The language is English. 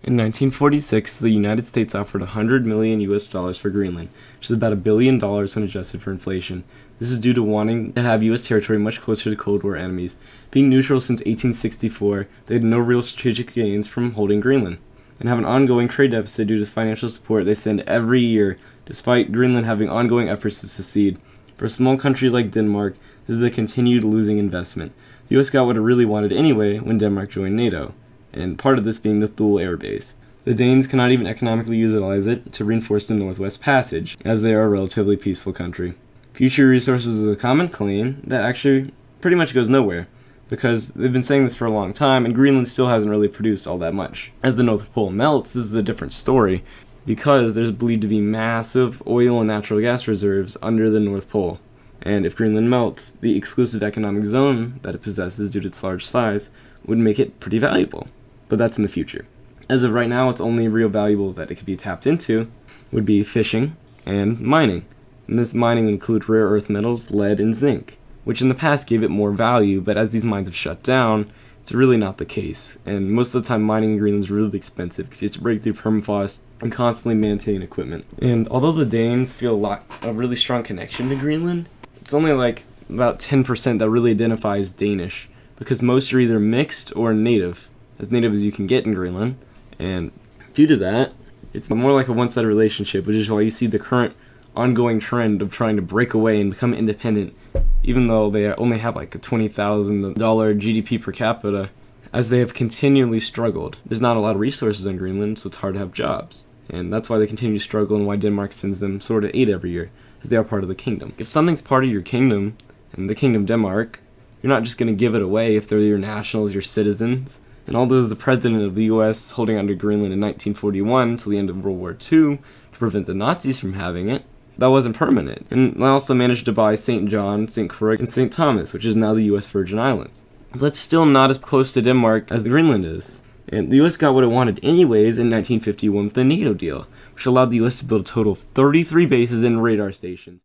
In 1946, the United States offered $100 million US for Greenland, which is about $1 billion when adjusted for inflation. This is due to wanting to have US territory much closer to Cold War enemies. Being neutral since 1864, they had no real strategic gains from holding Greenland, and have an ongoing trade deficit due to financial support they send every year, despite Greenland having ongoing efforts to secede. For a small country like Denmark, this is a continued losing investment. The US got what it really wanted anyway when Denmark joined NATO, and part of this being the Thule Air Base. The Danes cannot even economically utilize it to reinforce the Northwest Passage, as they are a relatively peaceful country. Future resources is a common claim that actually pretty much goes nowhere, because they've been saying this for a long time, and Greenland still hasn't really produced all that much. As the North Pole melts, this is a different story, because there's believed to be massive oil and natural gas reserves under the North Pole. And if Greenland melts, the exclusive economic zone that it possesses due to its large size would make it pretty valuable. But that's in the future. As of right now, its only real valuable that it could be tapped into would be fishing and mining. And this mining would include rare earth metals, lead, and zinc, which in the past gave it more value, but as these mines have shut down, it's really not the case. And most of the time, mining in Greenland is really expensive because you have to break through permafrost and constantly maintain equipment. And although the Danes feel a really strong connection to Greenland, it's only like about 10% that really identifies Danish, because most are either mixed or native as you can get in Greenland. And due to that, it's more like a one-sided relationship, which is why you see the current ongoing trend of trying to break away and become independent, even though they only have like a $20,000 GDP per capita, as they have continually struggled. There's not a lot of resources in Greenland, so it's hard to have jobs. And that's why they continue to struggle, and why Denmark sends them sort of aid every year, because they are part of the kingdom. If something's part of your kingdom, and the Kingdom Denmark, you're not just going to give it away if they're your nationals, your citizens. And although the president of the U.S. holding onto Greenland in 1941 until the end of World War II to prevent the Nazis from having it, that wasn't permanent. And they also managed to buy St. John, St. Croix, and St. Thomas, which is now the U.S. Virgin Islands. But that's still not as close to Denmark as Greenland is. And the U.S. got what it wanted anyways in 1951 with the NATO deal, which allowed the U.S. to build a total of 33 bases and radar stations.